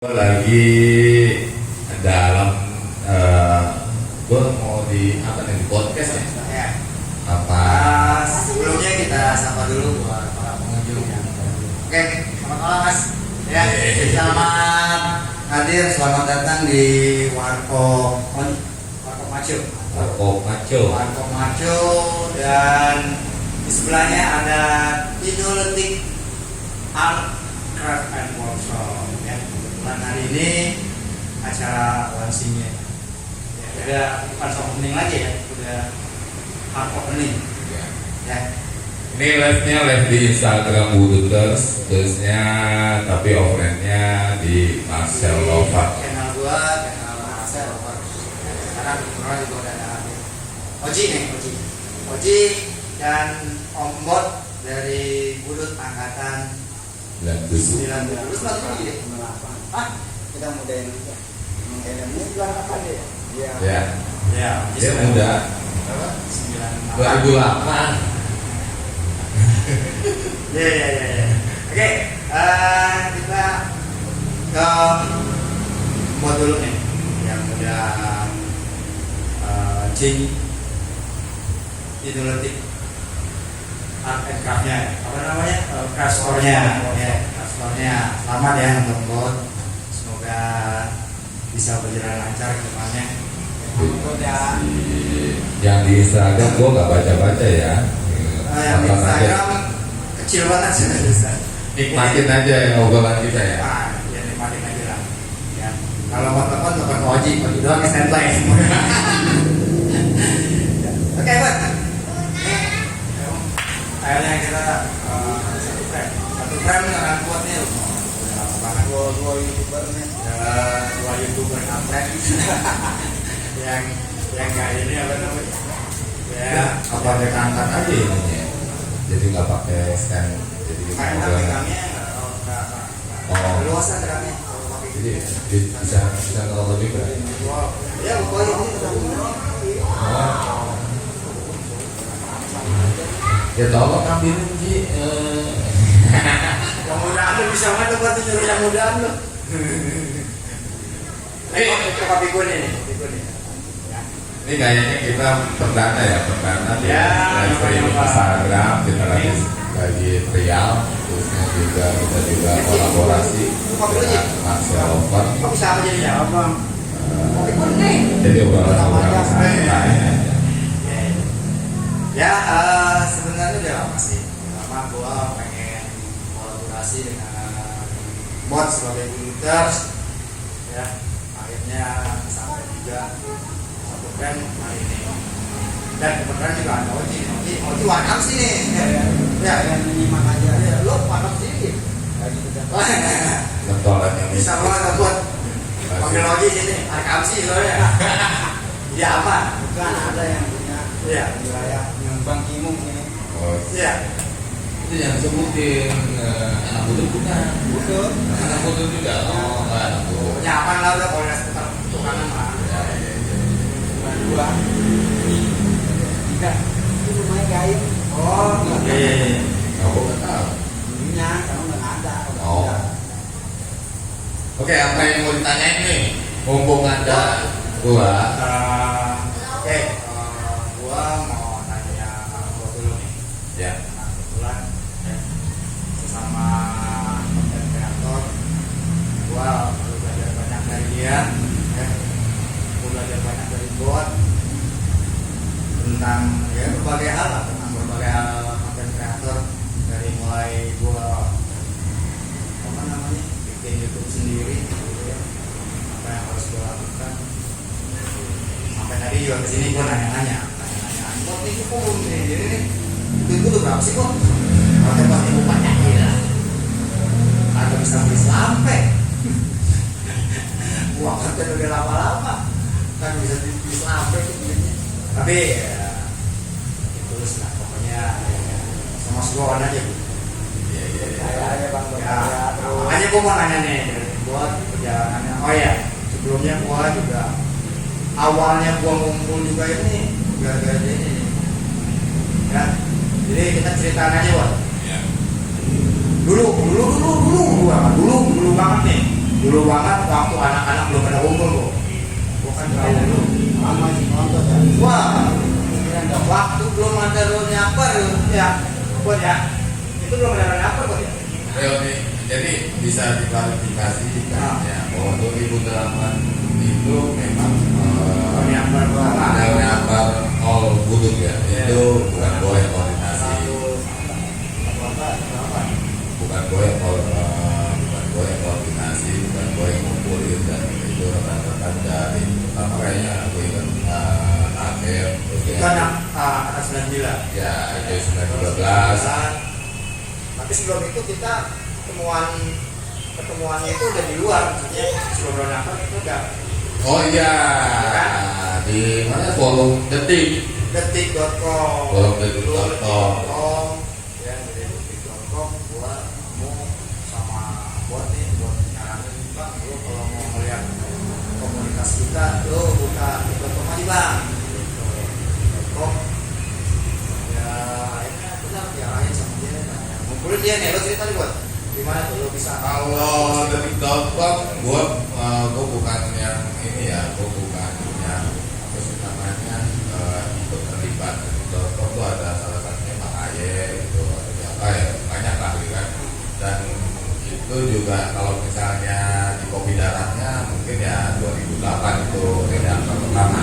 Lagi dalam gue mau di apa nih, di podcast ya? Apa? Sebelumnya kita sapa dulu buat para pengunjung yang baru. Oke, selamat malam Mas. Ya, selamat hadir, selamat datang di Warkop Maco. Warkop Maco, dan di sebelahnya ada Tinuletik Art Craft and Workshop. Ya, kebetulan hari ini acara launchingnya. Ya, bukan soft opening lagi ya, udah hard opening. Ya. Ini live di Instagram Wooduters, terusnya tapi offline-nya di Marcel Lover. Channel gua, channel Marcel Lover. Sekarang kebetulan juga udah ada Oji dan Om Bot dari Budut angkatan 97. 90. Lu selalu lagi deh. Ah, kita mudain aja. Mudain bulan apa deh? Iya. Ya, Ya, dia muda. 2008. Ya. Oke, kita ke Bot dulu nih, yang udah Jing Inuletik Art and Craft-nya, apa namanya? Craft Store-nya. Ya, Craft Store-nya. Selamat ya untuk Bot. Semoga bisa berjalan lancar ke depannya. Yang di Instagram gue gak baca-baca ya. Yang di Instagram kecil banget sih, bisa. Nikmatin aja yang obrolan kita ya. Ya nikmatin aja lah. Ya. Kalau mau telepon Oji doang standby. Oke, Bud. Akhirnya kita satu frame dengan buatnya banget dua YouTuber nih, dua YouTuber kampret yang kayak ini apa namanya? Ya, Apa mereka angkat aja ininya? Jadi nggak pakai stand. Jadi karena ngobrol. pegangnya nggak luasan terangnya. Jadi bisa kalau lebih berat. Ya, pokoknya ini Ya tolong ambilin Ji. yang mudahan lu bisa mana buat nyuruh yang mudahan lu. Coba pikun ini. Ini kayaknya kita perdana di namanya Instagram, kita lagi trial, terusnya juga kita kolaborasi dengan Marcel Lover. Kok bisa apa jadinya? Bang. Pikun nih. Jadi obrolan santai. Ya, sebenarnya udah lama sih. Lama gua pengen kolaborasi dengan Bot sebagai Buduters. Ya, akhirnya sampai juga satu brand hari ini. Dan kebetulan juga ada Oji warnam sih nih. Ya, yang nyimak aja. Ya, lu warnam sih. Mentolan yang Bisa banget buat panggil Oji sini. Rekam sih soalnya. Dia apa? Bukan ada yang punya Iya. wilayah yang Bang Kimung ini. Oh, Iya. itu yang sebutin anak butuh bukan? Betul. Anak butuh juga. Oh, anak butuh. Nyaman lah udah kalau sekitar tukangan mah. Ya. Cuma dua. Tiga. Itu rumahnya gaib. Oh, iya. Aku nggak tahu. Dulunya kalau nggak ada. udah Oh. ada. Oke, apa yang mau ditanyain nih? Mumpung ada gua. Oke, gua mau tanya gua dulu nih. Ya. Nah, kebetulan ya, sesama konten kreator, gua perlu belajar banyak dari dia, ya. Gua belajar banyak dari Bot tentang ya berbagai hal lah, tentang berbagai hal konten kreator, dari mulai gua apa namanya bikin YouTube sendiri, gitu ya. Apa yang harus gua lakukan. Sampai tadi juga kesini gue nanya-nanya kok ini kok ini itu tuh berapa sih kok kalau tempat ibu banyak gila kagak bisa beli sampai uang kan udah lama-lama kan bisa beli sampai tuh duitnya tapi ya tulus lah pokoknya ya, sama seruan aja bu Saya Bang ya terus. makanya gue mau nanya nih buat perjalanannya. Oh ya, sebelumnya gue juga awalnya gua ngumpul juga ini gara-gara ini ya, jadi kita ceritain aja Wan. Ya. Dulu banget nih dulu banget waktu anak-anak belum pada umur kok. Bukan terlalu dulu. Lama sih nonton ya. Wah, Sekarang udah waktu belum ada Roni Akbar ya, buat ya. Itu belum ada Roni Akbar kok ya. Reuni, jadi bisa diklarifikasi kan ya bahwa 2008 itu memang Roni Akbar pertama. ada Roni Akbar all buduk ya, itu bukan boy koordinasi, bukan boy koordinasi, bukan boy ngumpulin, dan itu rekan-rekan dari pertama kayaknya aku ingat akhir Itu anak anak 99. ya itu 1912. Tapi sebelum itu kita ketemuannya itu udah di luar, maksudnya sebelum Roni Akbar itu udah Oh iya, di mana forum detik. detik.com Forum detik.com. ya dari detik.com gua mau sama buat nyaranin bang, lu kalau mau melihat komunitas kita lu buka detik.com aja bang gitu. .com ya akhirnya benar diarahin sama dia, ngumpulin dia nih. Lo cerita nih buat gimana tuh lo bisa Kalau detik.com, gua bukan yang ini ya, gua bukan yang apa sih namanya ikut terlibat. Detik.com tuh ada salah satunya Pak Aye gitu, atau siapa ya, banyak lah gitu kan. Dan itu juga kalau misalnya di kopi daratnya mungkin ya 2008 itu redaksi pertama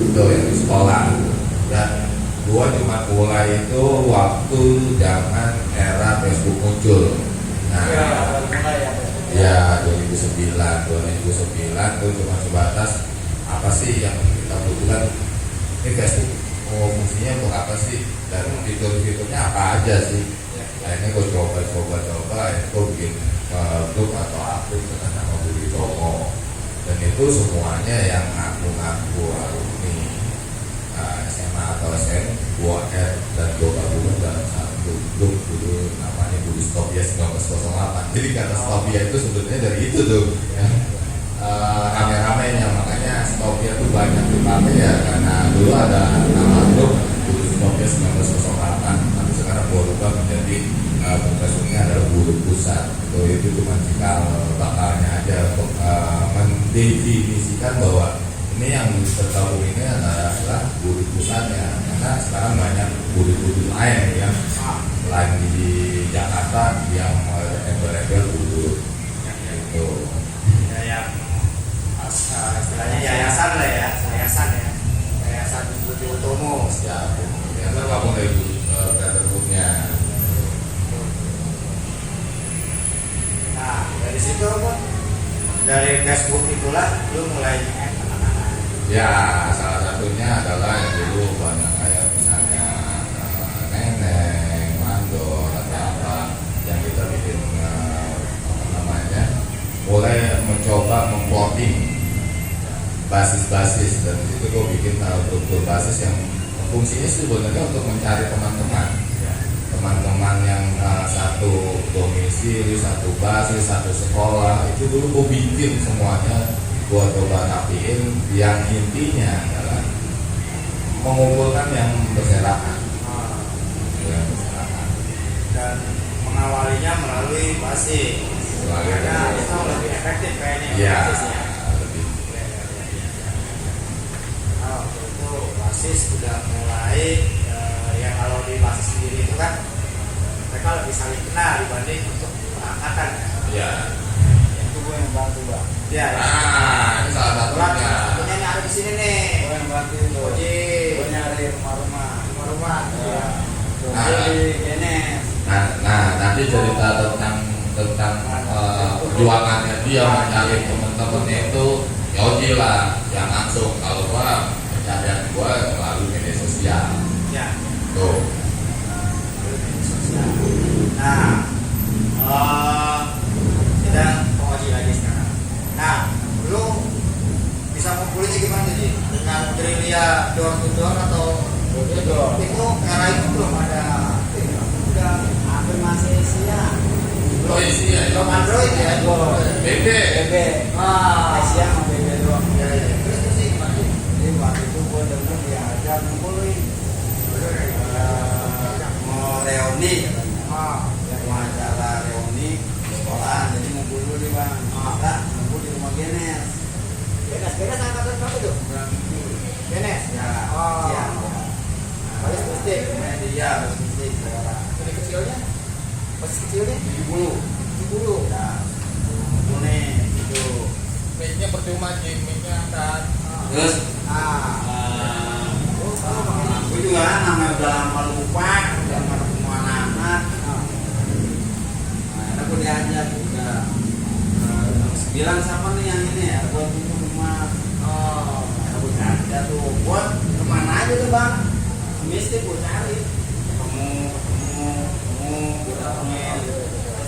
itu yang di sekolah. Dan gua cuma mulai itu waktu zaman era Facebook muncul. Nah, mulai ya. ya 2009 tuh cuma sebatas apa sih yang kita butuhkan, ini Facebook fungsinya untuk apa sih, dan fitur-fiturnya apa aja sih. Akhirnya gue coba akhirnya gue bikin grup atau akun dengan nama Budi Tomo, dan itu semuanya yang ngaku-ngaku alumni SMA atau SM, gua add dan gua gabungkan dalam satu grup dulu namanya Budi Stopia 1908. Jadi kata Stopia itu sebetulnya dari itu tuh ya. Rame-ramenya, makanya Stopia itu banyak dipakai ya karena dulu ada nama grup Budi Stopia 1908, tapi sekarang gua rubah menjadi bentuknya adalah Budi Pusat. Itu cuma cikal bakalnya aja untuk mendefinisikan bahwa ini yang bergabung ini adalah Budi Pusatnya, karena sekarang banyak budi-budi lain yang selain di Jakarta yang embel-embel Budi itu ya istilahnya yayasan lah ya, yayasan Budi Utomo ya, yang tergabung dari brotherhood-nya. Nah dari situ pun dari Facebook itulah lu mulai Ya, salah satunya adalah yang dulu banyak kayak misalnya Neneng, Mandor, atau apa yang kita bikin apa namanya, mulai mencoba memporting basis-basis, dan di situ gue bikin struktur basis yang fungsinya sebenarnya untuk mencari teman-teman yang satu domisili, satu basis, satu sekolah. Itu dulu gue bikin semuanya, gua coba rapiin, yang intinya adalah mengumpulkan yang berserakan, dan mengawalinya melalui basis. Karena itu lebih efektif kayaknya. ya basis ya. lebih Nah, waktu itu basis sudah mulai ya kalau di basis sendiri itu kan mereka lebih saling kenal dibanding untuk angkatan. ya. Itu gue yang bantu bang. Ya, Nah, ini salah satunya. Satunya ini ada di sini nih. Gue yang bantu itu. Oji. Gue nyari rumah-rumah. Rumah-rumah. Ya. Nah. Jadi ini. Nah, nanti cerita tentang perjuangannya dia mencari temen-temennya itu Yoji lah yang langsung. Kalau gua pencarian gua melalui media sosial. Ya. Tuh. Nah, kita Oji lagi sekarang. Nah, lu bisa ngumpulinnya gimana tuh Ji? Dengan gerilya door to door atau Itu. itu era itu belum ada Udah hampir masih siang. Oh iya, belum Android ya? BB. BB. Ah, Siang sama BB doang. ya, ya. Terus sih gimana? Jadi waktu itu gue denger diajak ngumpulin. Mau reuni katanya. Yang mau acara reuni di sekolah, jadi ngumpul dulu nih bang. Nah, kecilnya pas kecilnya 70 70 ya ngumpul nih itu. Mic-nya percuma Jim, mic-nya kan. Terus gue juga namanya udah lama lupa, udah nggak ketemu anak-anak. Nah, gue diajak juga. Bilang sama nih yang ini ya, buat itu rumah. Oh, gue diajak tuh, buat kemana aja tuh bang? Mesti gue cari. Ketemu, gue datengin.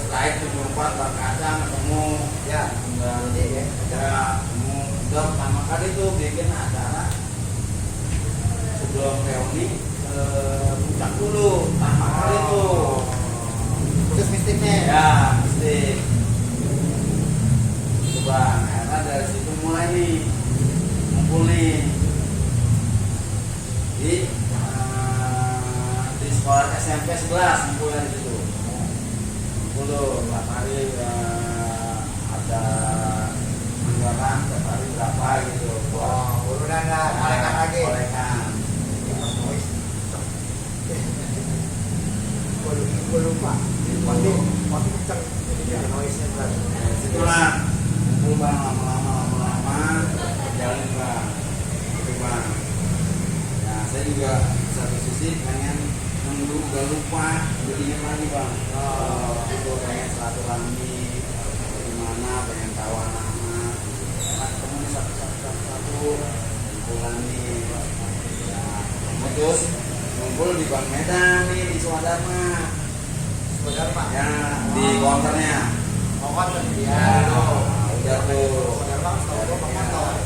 Setelah itu jumpa bang Kacang, ketemu. ya Kembali ya, ketemu. Udah pertama kali tuh bikin acara sebelum reuni puncak dulu, pertama kali tuh. khusus mistiknya Ya, mistik. Itu bang, akhirnya dari situ mulai nih ngumpul nih di sekolah SMP 11 ngumpulnya di situ. Ngumpul tuh, tiap hari ada anggaran, tiap hari berapa gitu. urunan kolekan lagi Kolekan. gue lupa pasti kenceng jadi noise-nya berarti. Itulah ngumpul bang, lama-lama berjalan bang, itu bang. Nah saya juga satu sisi pengen dulu gak lupa jadi ingat lagi bang. Itu pengen silaturahmi gimana, pengen tahu anak-anak, karena ketemu nih satu kumpulan nih. Nah, terus ngumpul di Bang Medan nih di Swadharma. Sebenarnya Pak Ya di counternya. konten Ya, dia udah tuh. sebenarnya Bang setahu gue Bang Kantor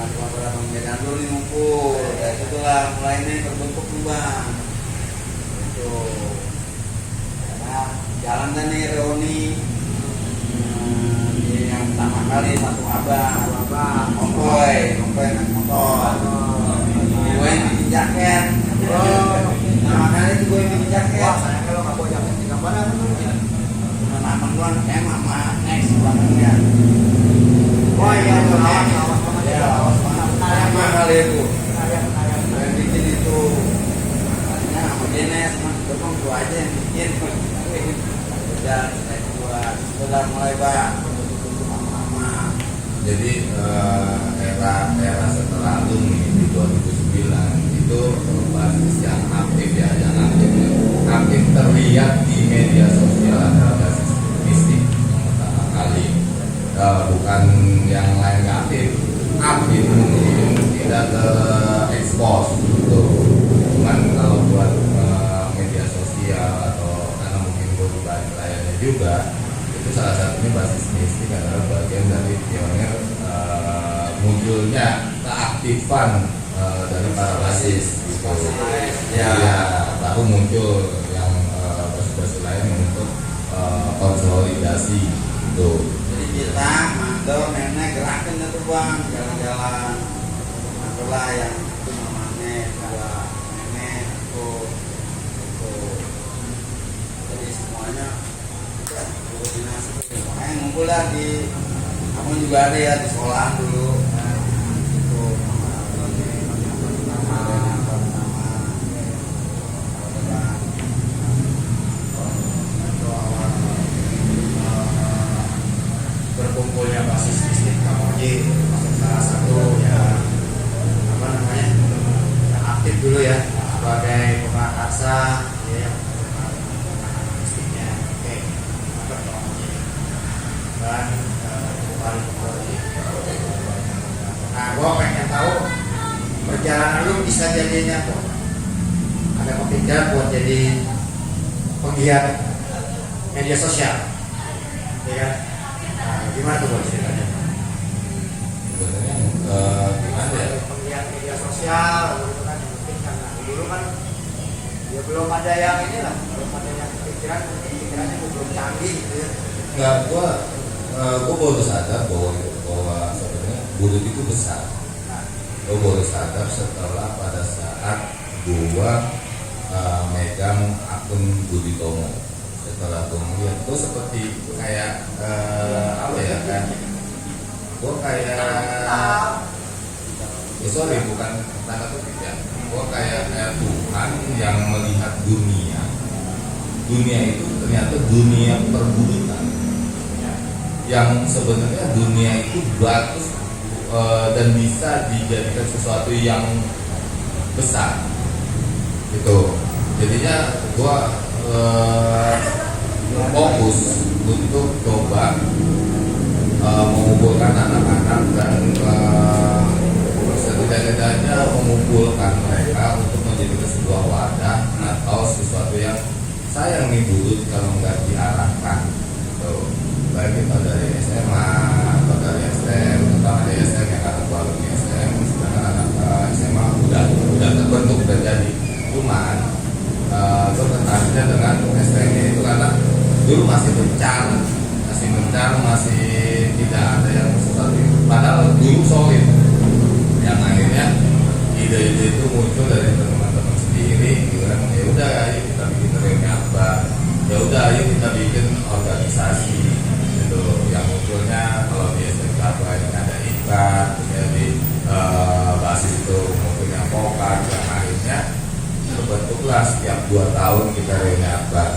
Di counter Bang Medan dulu nih ngumpul. Dari situlah mulai nih terbentuk nih bang. Itu. Nah, jalan dan nih reuni. Ini yang pertama kali satu abang. Omboy naik motor. Gue yang bikin jaket. Pertama kali tuh gue yang bikin jaket. wah sayang kalau nggak bawa jaket di gambar apa tuh Teman gue kayak mama next belakangnya. oh iya tuh Next. lawas banget Ya, ya lawas banget. Pertama kali itu. kalian Gue yang bikin itu. Tadinya sama Dennis, sama si Gepeng gue aja yang bikin. Udah, saya buat. Sudah mulai bang. Lama-lama. Jadi era setelah lu nih di 2009 itu basis yang aktif ya, yang aktif terlihat di media sosial adalah basis mistik yang pertama kali. Bukan yang lain nggak aktif mungkin tidak terekspos gitu. Cuman kalau buat media sosial atau karena mungkin gue di balik layarnya juga, itu salah satunya basis mistik adalah bagian dari pionir munculnya keaktifan dari para basis gitu. Ya, baru muncul yang basis-basis lain untuk konsolidasi gitu. Jadi kita mandor nenek gerakin itu bang, jalan-jalan. Itulah yang itu namanya dua nenek itu. Jadi semuanya koordinasi. Makanya ngumpul lah di, kamu juga ada ya di sekolah dulu. Itu berkumpulnya basis mistik Kamoji termasuk salah satu ya apa namanya yang aktif dulu ya sebagai pemakarsa ya mistiknya oke mantap Kamoji dan kembali ke Kamoji. Nah gua pengen tahu perjalanan lu bisa jadinya kok ada kepikiran buat jadi penggiat media sosial ya kan. Nah, gimana tuh bos ceritanya? Sebenarnya gimana ya? Penggiat media sosial gitu kan mungkin karena dulu kan ya belum ada yang ini lah, belum ada yang pikiran, mungkin pikirannya belum canggih gitu ya. Enggak, gua baru sadar bahwa sebenarnya budut itu besar. Gua baru sadar setelah pada saat gua megang akun Budi Tomo. Setelah gue ngeliat, gue seperti kayak apa ya kan? Gue kayak sorry bukan tanda kutip ya. Gue kayak Tuhan yang melihat dunia dunia itu ternyata dunia perburukan, yang sebenarnya dunia itu bagus dan bisa dijadikan sesuatu yang besar gitu. Jadinya gua fokus untuk coba mengumpulkan anak-anak dan setidak-tidaknya mengumpulkan mereka untuk menjadikan sebuah wadah atau sesuatu yang sayang nih bulut kalau nggak diarahkan gitu. Baik itu dari SMA atau dari STM, terutama dari STM yang kata gua alumni STM, sedangkan anak SMA udah terbentuk udah jadi. Cuman gue tertariknya dengan STM itu karena dulu masih bencar, masih tidak ada yang sesuatu. Padahal dulu solid. Yang akhirnya ide-ide itu muncul dari teman-teman sendiri, gitu kan. Ya udah, ayo kita bikin reuni akbar. Ya udah, ayo kita bikin organisasi. Gitu. Yang munculnya kalau di SMK banyak ada iklan, kemudian di basis itu munculnya pokat, yang akhirnya terbentuklah setiap 2 tahun kita reuni akbar.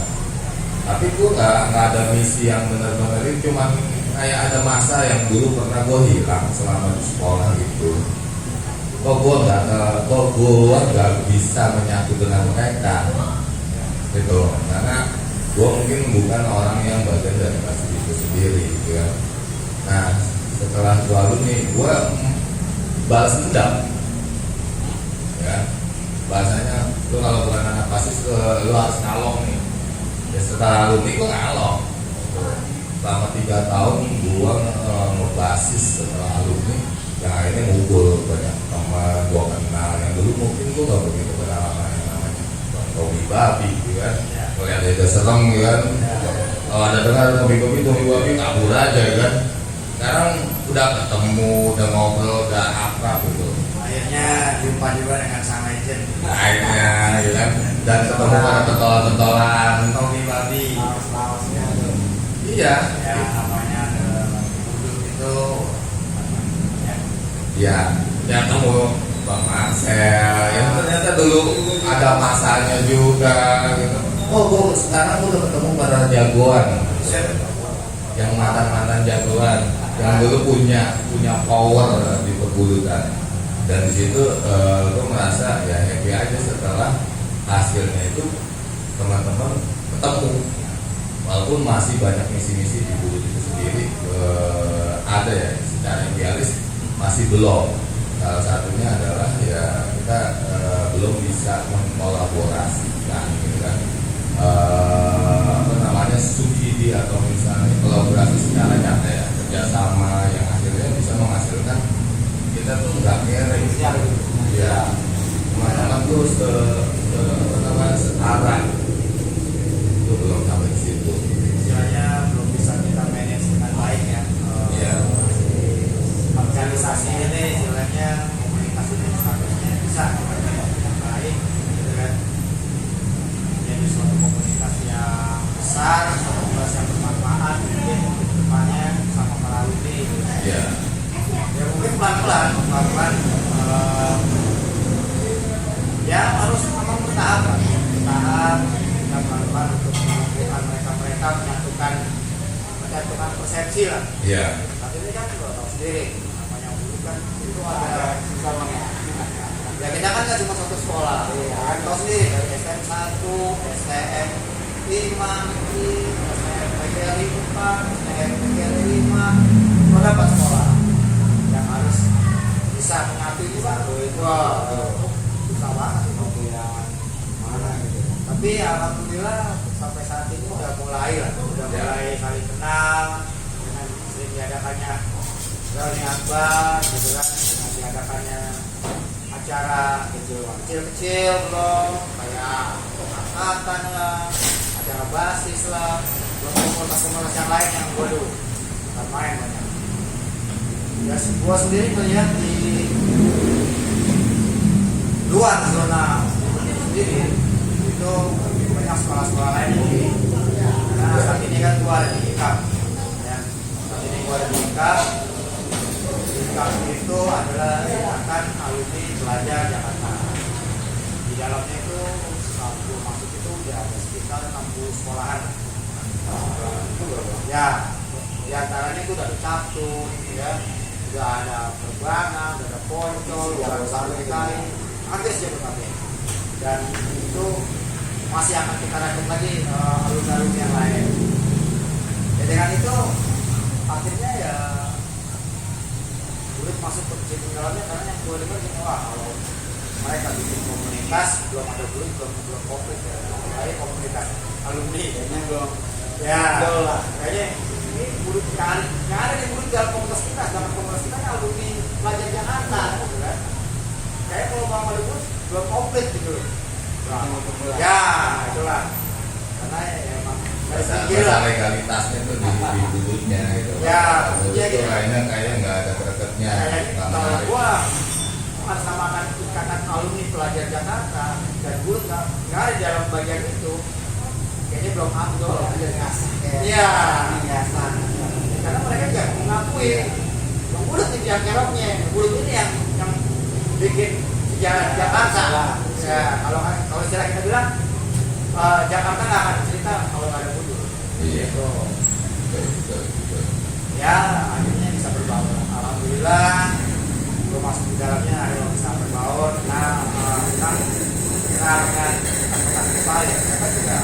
Tapi gue nggak ada misi yang benar-benar itu, cuman kayak ada masa yang dulu pernah gue hilang selama di sekolah gitu. Kok gue nggak bisa menyatu dengan mereka gitu, karena gue mungkin bukan orang yang bagian dari pasti itu sendiri gitu ya. Nah setelah gue alumni, gue balas dendam ya. Bahasanya lu kalau bukan anak pasis lu harus ngalong nih. Ya setelah alumni gue ngalong. Selama 3 tahun gue ngebasis setelah alumni, yang akhirnya ngumpul banyak teman gue kenal yang dulu mungkin gue gak begitu kenal sama yang namanya Tommy Babi gitu kan. Kalau ada itu serem gitu kan. Kalau ada dengar Tommy Babi kabur aja gitu kan. Sekarang udah ketemu, udah ngobrol, udah akrab gitu. Akhirnya jumpa juga dengan sang legend. Akhirnya gitu kan. Dan ketemu pada pentolan Tommy Babi. Lawas-lawasnya tuh. Iya. Ya namanya Budut itu. Ya, ketemu Bang Marcel, yang ternyata dulu ada masanya juga gitu. Oh, sekarang gue udah ketemu para jagoan, yang mantan jagoan, yang dulu punya power di perbulutan. Dan di situ gue merasa ya happy aja setelah hasilnya itu teman-teman ketemu. Walaupun masih banyak misi-misi di bulut itu sendiri ada ya secara idealis masih belum. Salah satunya adalah ya kita belum bisa mengkolaborasikan gitu kan, apa namanya subsidi atau misalnya kolaborasi secara nyata ya, kerjasama yang akhirnya bisa menghasilkan kita tuh nggak kere ya, teman-teman tuh setara itu belum sampai di situ. Istilahnya belum bisa kita manage dengan baik ya. Iya. Organisasi ini istilahnya komunikasi dan statusnya bisa dengan baik gitu kan. Jadi suatu komunikasi yang besar, suatu komunikasi yang bermanfaat mungkin untuk depannya sama para alumni gitu. Iya. Ya mungkin pelan-pelan ya harus memang bertahap kita pelan-pelan untuk mengumpulkan mereka menyatukan persepsi lah. Iya. Tapi ini kan lo tahu sendiri namanya dulu kan itu ada susahnya. Ya kita kan nggak cuma satu sekolah, kan tahu sendiri dari STM 1, STM 5, STM PGRI 4, STM PGRI 5, lo dapat sekolah yang harus bisa menyatu itu kan susah banget itu yang mana gitu. Tapi alhamdulillah sampai saat ini udah mulai saling kenal dengan sering diadakannya reuni akbar gitu kan, dengan diadakannya acara kecil-kecil belum kayak angkatan lah, acara basis lah, belum komunitas yang lain yang gue dulu kan main banyak. Ya gue sendiri melihat di luar zona sendiri itu banyak sekolah-sekolah lain mungkin. Nah saat ini kan gue ada di IKAP ya. Saat ini gue ada di IKAP. IKAP itu adalah Ikatan Alumni Pelajar Jakarta. Di dalamnya itu sebelum masuk itu udah ada sekitar misalnya 60 sekolahan. Itu berapa? Ya, di antaranya itu udah dicatut, ya, udah ada perbanan, udah ada poncol, udah ada sarung-sarung, hampir siap berbagai. Dan itu masih akan kita rekrut lagi alumni-alumni yang lain. Ya dengan itu akhirnya ya sulit masuk ke cincin dalamnya, karena yang gue dengar gini, wah kalau mereka bikin komunitas belum ada belum komplit ya, kayak komunitas alumni kayaknya belum ya kayaknya ini murid kan nggak ada di murid dalam komunitas kita, dalam komunitas kita kan alumni pelajar Jakarta gitu kan, kayak kalau bang alumni belum komplit gitu ya itulah, karena ya, emang Masa legalitasnya tuh di dulunya gitu. Ya, itu gitu. kayaknya nggak ada gregetnya. Kayaknya kalau gua mengatasnamakan ikatan alumni pelajar Jakarta dan gua nggak ada dalam bagian itu, kayaknya belum afdol. Iya, karena mereka nggak mengakui. Bang Bulut nih yang keroknya, Bulut ini yang bikin sejarah Jakarta. Ya, kalau istilah kita bilang Jakarta nggak akan cerita kalau nggak ada Bulut. Iya. Gitu. Betul. Ya akhirnya bisa berbaur, alhamdulillah gue masuk di dalamnya akhirnya bisa berbaur. Nah memang dengan bekas saya mereka juga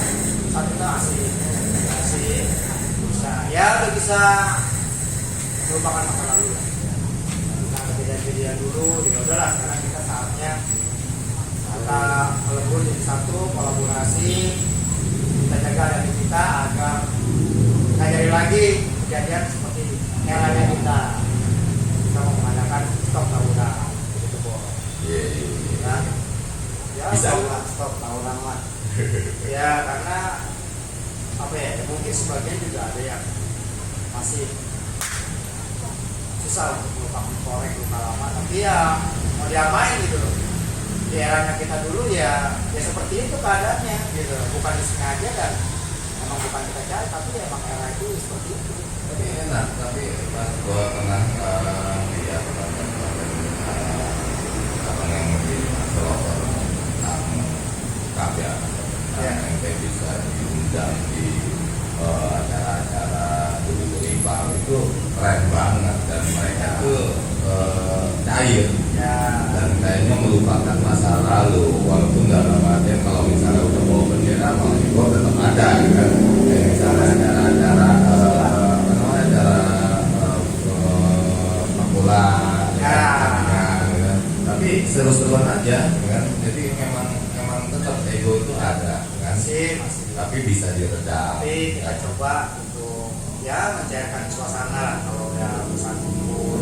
saat itu masih bisa ya udah bisa melupakan masa lalu lah. Nah kejadian dulu ya udahlah, sekarang kita saatnya kita melebur jadi satu, kolaborasi, kita jaga diri kita agar kita jadi lagi kejadian seperti eranya kita mau mengadakan stok tahunan gitu Bos. Iya. Kan? Ya, Bisa. stok tahunan lah. Ya karena apa ya, mungkin sebagian juga ada yang masih susah untuk melupakan korek luka lama, tapi ya mau diapain gitu loh. Di eranya kita dulu ya seperti itu keadaannya gitu, bukan disengaja dan emang bukan kita cari, tapi ya emang era itu seperti itu. Tapi enak, tapi pas gua pernah lihat abang yang di Solofor tentang kabel, yang kayak bisa diundang di acara-acara dulu rival itu keren banget, dan mereka tuh cair dan kayaknya melupakan masa lalu, walaupun dalam artian kalau misalnya udah bawa bendera mau ikut tetap ada kan, kayak misalnya acara-acara bola tapi seru-seruan aja kan, jadi memang tetap ego itu ada kan, Masih tapi bisa diredam. tapi kita coba untuk ya mencairkan suasana lah kalau udah pesan kumpul.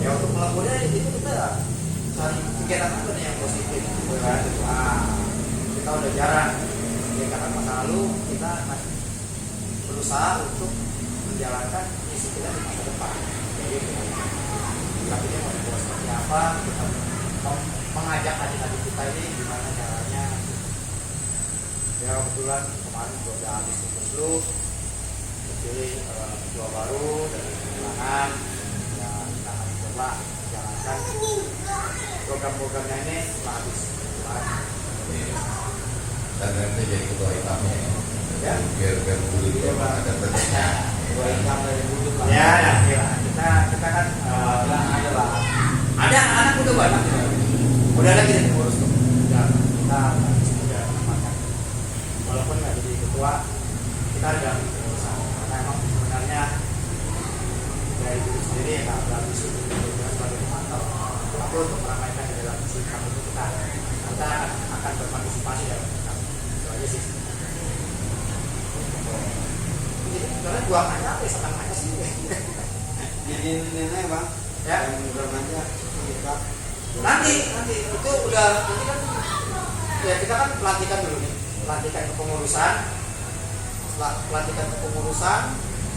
Ya untuk melakukannya itu kita cari kegiatan apa nih yang positif gitu kan. Nah, kita udah jarang kegiatan masa lalu, kita berusaha untuk menjalankan misi kita di masa depan. Jadi tapi dia mau dibawa seperti apa, kita mengajak adik-adik kita ini gimana caranya. Ya kebetulan kemarin gue udah habis tugas lu, terpilih ketua baru dari Kemenangan. Ya kita akan coba menjalankan program-programnya ini setelah habis. Dan nanti jadi ketua hitamnya Ya. biar dulu ada bentuknya. Dua income dari Bulut lah. Ya, kita kan ada lah. Ada anak udah banyak. Udah ada kita ngurus tuh. Udah kita makan. Walaupun nggak jadi ketua, kita ada pengurusan. Karena emang sebenarnya dari diri sendiri ya nggak berarti sudah sebagai pemantau. Tapi untuk meramaikan di dalam sikap itu kita akan berpartisipasi dalam sikap. Itu aja sih. Jadi karena dua aja apa senang aja sih. Jadi nenek bang, Ya. yang bermanja kita. Nanti itu udah nanti kan ya kita kan pelantikan dulu nih, pelantikan kepengurusan. Setelah pelantikan kepengurusan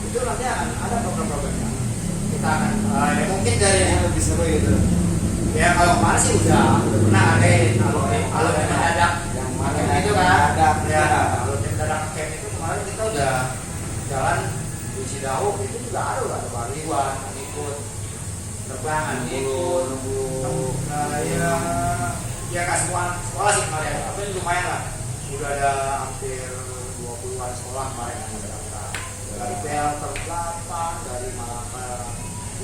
itu nanti akan ada program-programnya. Kita akan ya mungkin dari Yang lebih seru gitu. ya kalau kemarin sih udah pernah ada alumni mendadak Yang mana itu kan ada ya alumni mendadak camp itu kemarin kita udah jalan di Cidahu, itu juga ada Bang Iwan ikut terbangan ikut ya ya nggak semua sekolah sih kemarin, tapi lumayan lah. Udah ada hampir 20-an sekolah kemarin yang mendaftar. Dari PL 8, dari Malaka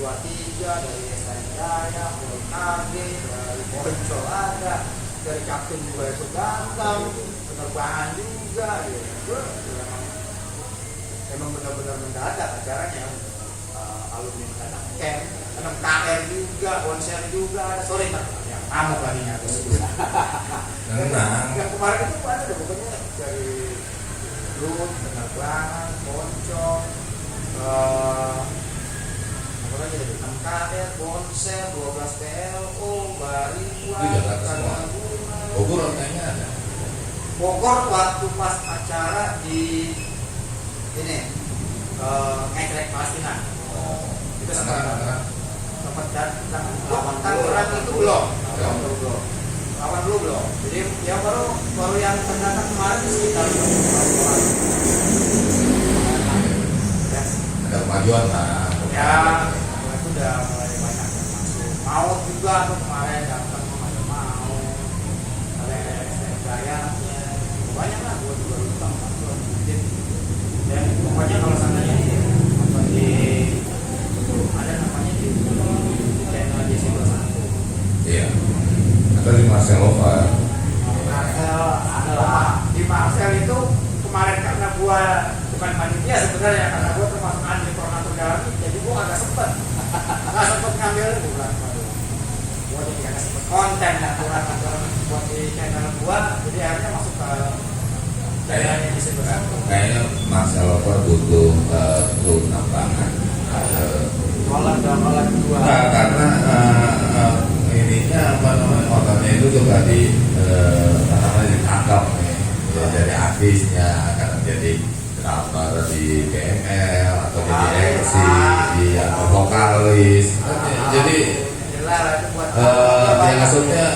23, dari STM Jaya, dari KG, dari Poncol ada, dari Kapten juga itu datang, penerbangan juga, gitu. Emang benar-benar mendadak acaranya. Alumni mendadak camp, KR juga, konser juga ada. Sorry kan, yang kamu kalinya terus. Yang kemarin itu ada pokoknya dari Lut, penerbangan, Poncol, apa lagi tadi? KR, konser, 12 PLO, Bariwan, Kanaguna. Bogor kayaknya ada. Bogor waktu pas acara di ini ngekrek Palestina. Itu sempat datang. Tangerang itu belum. Lawan dulu belum. Jadi ya baru yang terdatang kemarin itu sekitar 50 orang. Ada kemajuan lah. Ya, itu udah mulai banyak yang masuk. Maut juga tuh kemarin datang mau. Ada STM Jaya, banyak lah. Gua juga lupa. Dan pokoknya kalau seandainya ada namanya di channel JC21. Iya. Atau di Marcelova. Marcel adalah di Marcel itu kemarin karena gua bukan panitia sebenarnya, karena gua termasuk anti koordinator galami, jadi gua agak sempet ngambil bukan. Gua jadi agak sempet konten dan kurang buat di channel gua, jadi akhirnya masuk ke channelnya JC21. Kayaknya Marcelova butuh lapangan. Jualan dua. Nah, karena ininya apa namanya, orangnya itu juga ditangkap nih, ya, dari artisnya karena jadi drummer di BML atau jadi MC di vokalis. Jadi yang maksudnya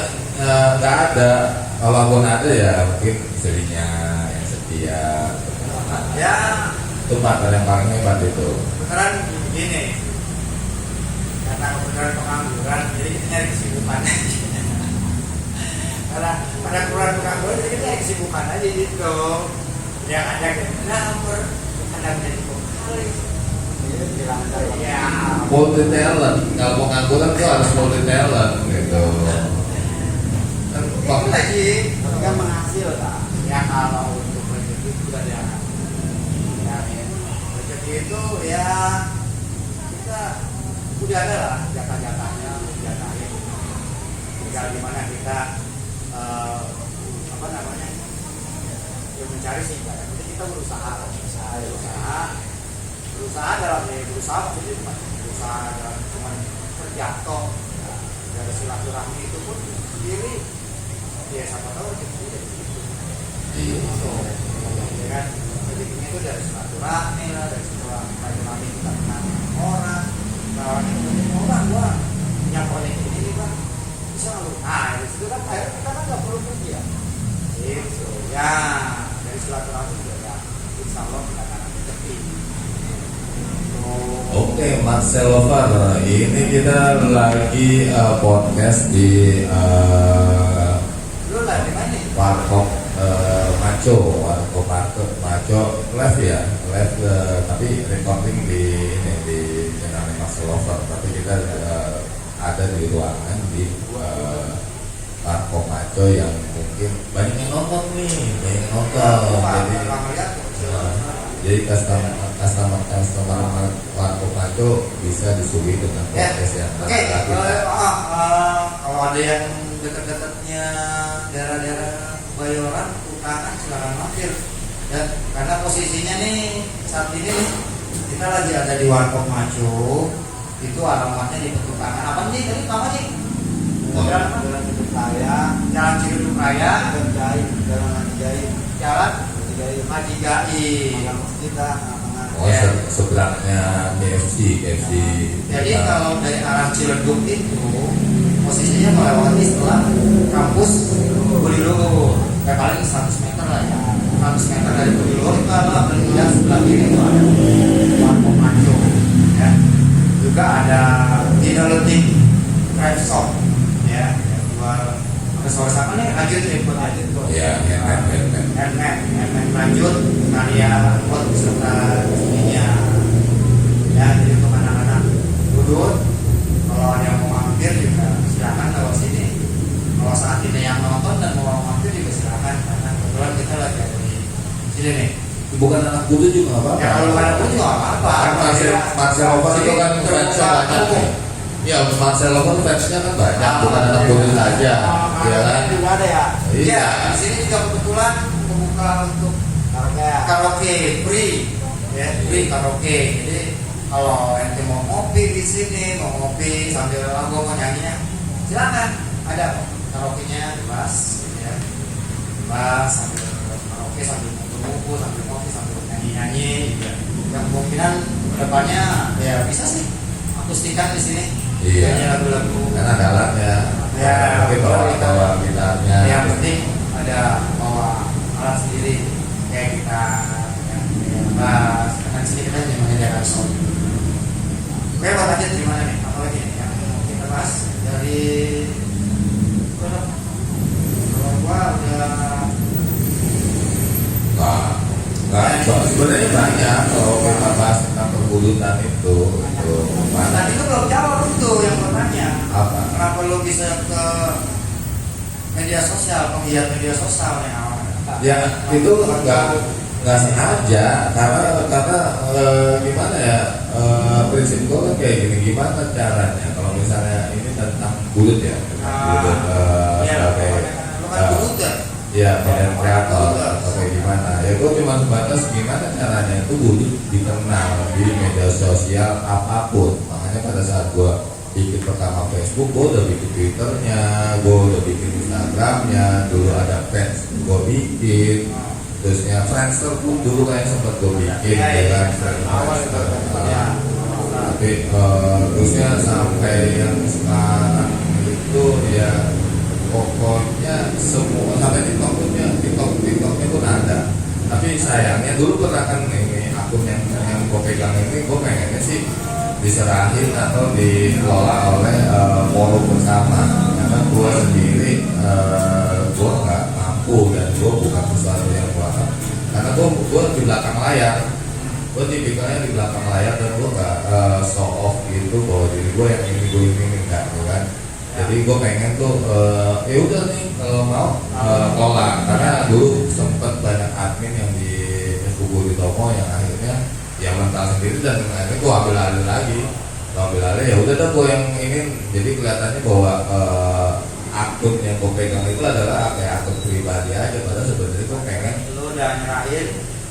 nggak ada, walaupun ada ya mungkin istrinya yang setia. Ya, Itu partner yang paling hebat itu. beneran begini, karena kebenaran pengangguran, jadi kita nyari kesibukan aja. Karena kurang pengangguran, jadi kita nyari kesibukan aja gitu. Yang ada drummer, ada menjadi vokalis. Ya, Multi talent, kalau pengangguran tuh harus multi talent gitu. Kan itu lagi kan menghasilkan. Ya kalau untuk rezeki sudah diangkat. Rezeki itu ya kita udah ada lah jatah-jatahnya, jatahnya. Tinggal gimana kita apa namanya, ya mencari sih. Jadi kita berusaha dalam berusaha maksudnya cuma berusaha dalam cuma kerja toh ya, dari silaturahmi itu pun sendiri ya siapa tahu rezeki dari situ. Gitu. Ya kan, rezekinya itu dari silaturahmi lah, dari silaturahmi kita kenal orang. Kalau kita ketemu orang, gua punya proyek ini bang, bisa nggak lu? Nah dari situ kan akhirnya kita kan nggak perlu pergi ya. Gitu ya, dari silaturahmi juga ya, insya Allah kita akan rezeki. Oke, Marcel Lover, ini kita lagi podcast di Lu lah di mana? Warkop Maco live ya, tapi recording di channel Marcel Lover, tapi kita ada di ruangan di Warkop Maco yang mungkin banyak yang nonton nih, jadi customer Warkop Maco bisa disuguhi dengan podcast yang Oke, kalau ada yang dekat-dekatnya daerah-daerah Bayoran, Kutangan, silakan mampir. Dan karena posisinya nih saat ini kita lagi ada di Warkop Maco, itu alamatnya di Kutangan. Apa nih tadi nama sih? Jalan Ciledug Raya, Jalan Ciledug Raya, Jalan Haji Gai. Seberangnya KFC. Jadi kalau dari arah Ciledug itu posisinya melewati setelah kampus Budiluhur, kayak paling 100 meter lah ya. 100 meter dari Budiluhur itu adalah berpindah sebelah kiri itu ada Warkop Maco, ya. Juga ada Dinaletik Crab Shop, ya, yang jual Aksesoris apa nih? Lanjut buat. Ya, Handmade lanjut karya buat beserta ininya. Ya, jadi untuk anak-anak duduk. Kalau ada yang mau mampir juga silakan lewat sini. Kalau saat ini yang nonton dan mau mampir juga silakan karena kebetulan kita lagi ada di sini nih. bukan anak butuh juga nggak apa-apa. Ya kalau bukan aku juga nggak apa-apa. Kan Marcel Lover itu kan fansnya banyak. Ya, Marcel Lover fansnya kan banyak, bukan anak butuh saja. Ya kan? Juga ada ya. Iya. Iya, di sini juga kebetulan membuka untuk karaoke free, ya free karaoke. Jadi kalau ente mau ngopi di sini, mau ngopi sambil lagu mau nyanyinya, silakan. Ada karaoke-nya bebas, ya. Bebas sambil karaoke sambil ngumpul, sambil ngopi, sambil nyanyi-nyanyi. Gitu. Yang kemungkinan kedepannya ya bisa sih akustikan di sini. Iya. Nyanyi lagu-lagu. Kan ada alatnya. Ya, tapi bawa gitarnya. Yang penting ada bawa alat sendiri kayak gitar, yang bass. Karena di sini kita cuma menyediakan sound. Oke, Pak Tajid gimana nih? Apa lagi nih yang mau kita bahas dari produk? Kalau gua udah Nggak, sebenarnya banyak kalau kita bahas tentang pergulutan itu mana? tadi itu belum jawab itu yang bertanya. Apa? Kenapa lo bisa ke media sosial, penggiat media sosial yang awal? Ya itu nggak sengaja karena gimana ya prinsip gue kan kayak gini, gimana caranya kalau misalnya ini tentang bulut ya, bulut sebagai lo kan bulut ya? ya konten kreator atau kayak gimana ya, gue cuma sebatas gimana caranya itu bulut dikenal di media sosial apapun. Makanya pada saat gue bikin pertama Facebook, gue udah bikin Twitternya, gue udah bikin Instagramnya, dulu ada fans gue bikin, terusnya Friendster pun dulu kayak sempat gue bikin, ya kan, Friendster. Tapi terusnya sampai yang sekarang itu ya pokoknya semua sampai TikToknya pun ada. Tapi sayangnya dulu pernah kan ini akun yang gue pegang ini, gue pengennya sih diserahin atau dikelola oleh forum bersama, karena gue sendiri gue nggak mampu dan gue bukan sesuatu yang kuat, karena gue di belakang layar, gue tipikalnya di belakang layar dan gue nggak show off gitu bahwa diri gue yang ini enggak, kan. Jadi gue pengen tuh ya udah nih kalau mau kelola, karena dulu sempet banyak admin yang di Facebook di Tomo yang akhirnya yang mental sendiri dan akhirnya gue ambil alih lagi, ya udah dah gue yang ini, jadi kelihatannya bahwa akun yang gue pegang itu adalah kayak akun pribadi aja, padahal sebenarnya gue pengen Lu udah nyerahin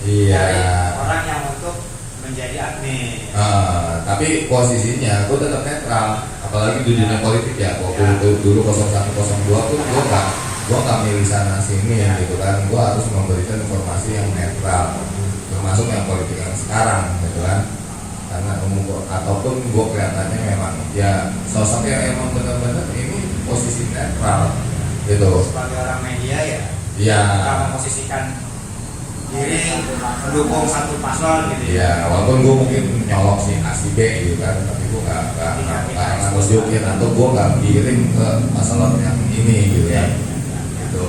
iya dari orang yang untuk menjadi admin. tapi posisinya gue tetap netral, apalagi di dunia politik ya. Waktu dulu 0102 pun gue nggak milih sana sini gitu kan, gue harus memberikan informasi yang netral, termasuk yang politik yang sekarang gitu kan, karena ataupun gue kelihatannya memang ya sosok yang emang benar-benar ini posisi netral gitu. Sebagai orang media ya, Iya. kita memposisikan diri mendukung satu paslon gitu ya. Ya, walaupun gue mungkin nyolok si A si B gitu kan, tapi gue nggak nunjukin atau gue nggak giring ke masalah yang ini gitu ya. Itu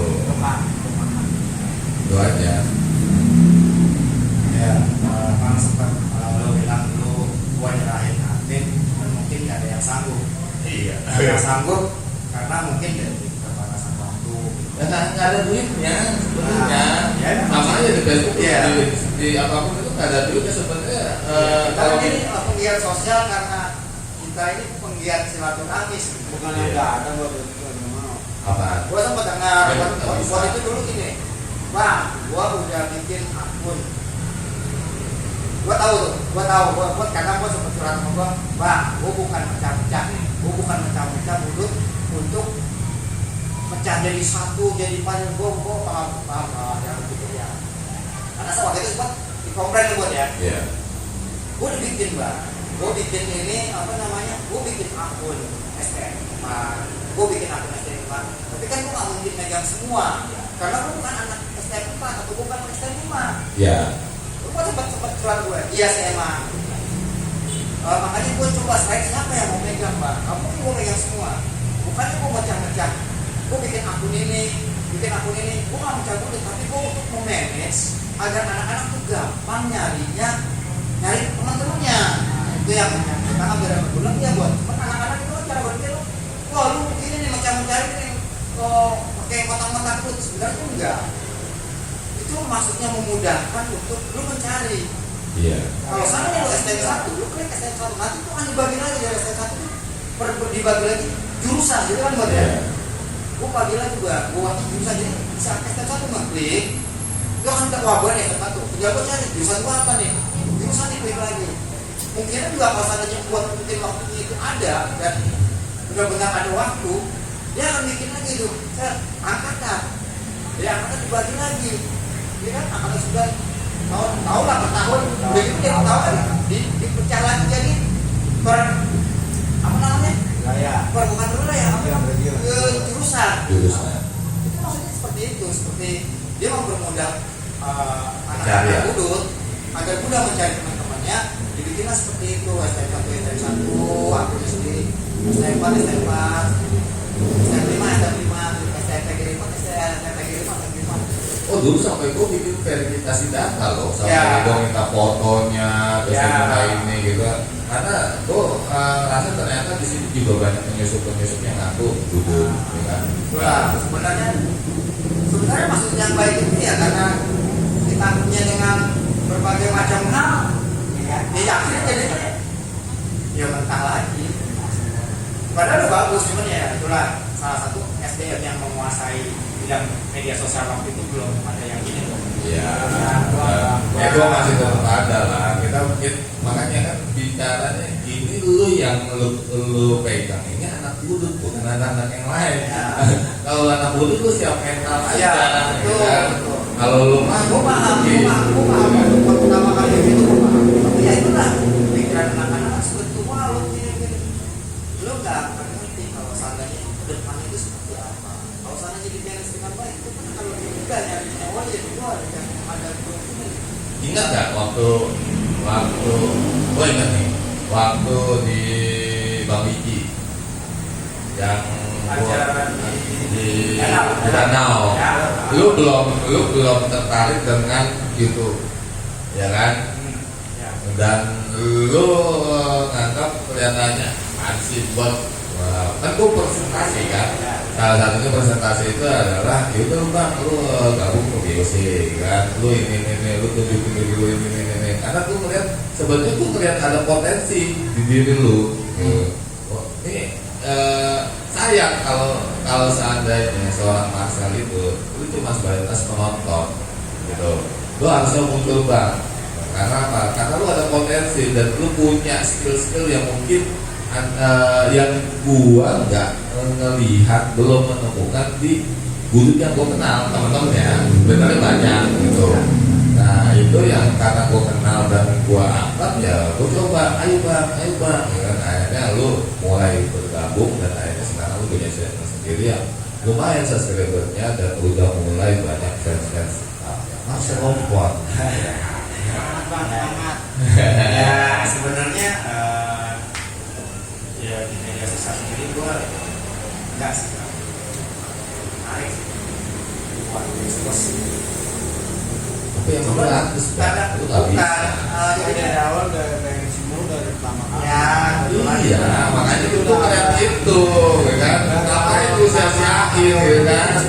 aja. Ya, memang sempat lo bilang lo gua nyerahin admin dan mungkin nggak ada yang sanggup. Iya. Nggak ada yang sanggup karena mungkin dari keterbatasan waktu. Ya nggak ada duitnya sebenarnya. Ya, Makanya di Facebook iya. di apapun itu nggak ada duitnya sebenarnya. Kita ini penggiat sosial karena kita ini penggiat silaturahmi. Bukan Iya. nggak ada buat itu mau. Apaan? Gua sempat dengar Ya, nggak bisa. buat itu dulu gini, Bang, gua udah bikin akun. Gua tahu, karena gua sempat curhat sama gua, Bang, gua bukan pecah-pecah nih, gua bukan pecah-pecah mulut untuk pecah jadi satu, jadi panjang. Gua paham yang gitu ya. Karena waktu itu sempat dikomplain buat ya. Iya. Gua udah bikin, Bang. Gua bikin ini apa namanya? Gua bikin akun STM, gua bikin akun STM, tapi kan gua nggak mungkin megang semua, karena gua bukan anak STM atau bukan anak STM 5. Iya. Gua sempat curhat gue, iya sih emang. Makanya gue coba selain siapa yang mau megang, Bang. Kamu kan gue megang semua. Bukannya gue mecah-mecah. gue bikin akun ini, gue nggak mencabut, tapi gue untuk memanage agar anak-anak tuh gampang nyari teman-temannya. Nah, itu yang karena bilang ya buat anak-anak itu cara berpikir, wah lu ini nih mencari nih, pakai kotak-kotak itu sebenarnya itu enggak. Itu maksudnya memudahkan untuk lu mencari. Iya. Kalau sana lu STM1, lu klik STM1, nanti tuh kan dibagi lagi dari STM1 tuh dibagi lagi jurusan gitu kan buat ya. Gue pagi lagi juga, gue waktu jurusan jadi bisa STM1 ngeklik, itu kan kita wabah nih STM1, tinggal gue cari jurusan gue apa nih, jurusan diklik lagi. Mungkin juga kalau seandainya buat mungkin waktunya itu ada dan benar-benar ada waktu, dia akan bikin lagi tuh, angkatan, dia angkatan dibagi lagi, dia kan angkatan sudah tahu lah per tahun, udah gitu dia tahu kan dipecah lagi jadi per apa namanya? Per bukan dulu ya, jurusan. Itu maksudnya seperti itu, seperti dia mempermudah anak-anak budut agar mudah mencari teman-temannya, dibikinlah seperti itu STM1, STM1, aku sendiri STM4, STM4, STM5, STM5, STMPG5, STMPG5. Oh dulu sampai gue bikin verifikasi data loh, sampai gue minta fotonya, terus minta ini gitu. Karena gue rasa ternyata di sini juga banyak penyusup yang ngaku duduk, ya kan? Nah, sebenarnya maksud yang baik itu ya karena kita punya dengan berbagai macam hal, ya akhirnya jadinya ya mentah lagi. Padahal udah bagus, cuman ya itulah salah satu SDM yang menguasai bidang media sosial waktu itu belum ada yang ini loh. Iya. Gue masih tetap ada lah. Kita mungkin makanya kan bicaranya ini lu yang lu pegang ini anak budut bukan anak-anak yang lain. Kalau anak budut lu siap mental aja. Kalau lu mah gue paham pertama kali itu gue paham. Tapi ya itulah pikiran anak-anak sebetulnya lu nggak ngerti kalau seandainya depan itu seperti apa. Kalau seandainya di balance dengan baik itu kan kalau dia nyari nyawa ya itu ada ini. Ingat nggak waktu gue ingat nih waktu di Bang Wiji yang di Danau, lu belum tertarik dengan YouTube, ya kan? Dan lu nganggap kelihatannya ansih buat kan gue presentasi kan, salah satunya presentasi itu adalah itu bang lu gabung ke BOC kan, lu ini lu tunjukin diri lu ini karena gue melihat sebetulnya gue melihat ada potensi di diri lu. Ini sayang kalau seandainya seorang Marcel itu cuma sebatas penonton gitu, lu harusnya muncul bang. Karena apa? Karena lu ada potensi dan lu punya skill yang mungkin yang gua nggak ngelihat, belum menemukan di budut yang gua kenal teman-temannya, benar banyak gitu. Nah itu yang karena gua kenal dan gua angkat ya gua coba, ayo bang, ya, akhirnya lu mulai bergabung dan akhirnya sekarang lu punya channel sendiri yang lumayan subscribernya dan udah mulai banyak fans Marcel Lompon. Banget. Ya sebenarnya ya di media sosial sendiri gue enggak sih menarik buat ekspos. Tapi yang gratis kan lu nggak bisa. Jadi dari awal dari semua dari pertama kali. Iya, makanya itu keren itu, ya kan? Apa itu sia-siain, ya kan?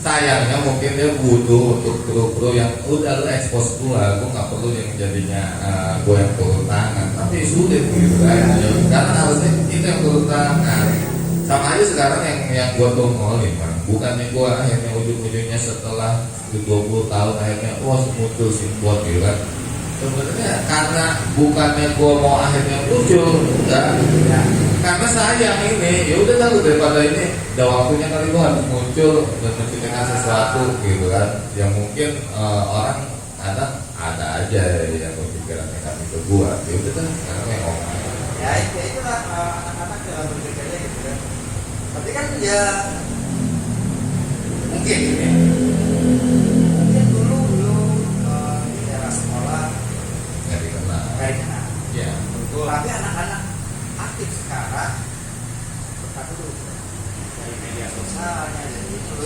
Sayangnya mungkin dia butuh untuk pro yang udah lu expose gua nggak perlu yang jadinya gua yang turun tangan, tapi sulit gitu kan, karena harusnya kita yang turun tangan. Sama aja sekarang yang gua tongolin kan, bukannya gua akhirnya ujung-ujungnya setelah 20 tahun akhirnya muncul simbol gitu kan. Sebenarnya karena bukannya gua mau akhirnya muncul, enggak. Karena sayang ini, ya udah tahu daripada ini, udah waktunya kali gua harus muncul dan menceritakan sesuatu gitu kan, yang mungkin orang ada aja yang berpikiran negatif ke gua, ya udah kan sekarang yang ngomong. Ya itulah anak-anak dalam berpikirnya gitu kan. Tapi kan ya mungkin dulu di era sekolah Nggak dikenal. Ya. Tapi anak-anak aktif sekarang berkata dulu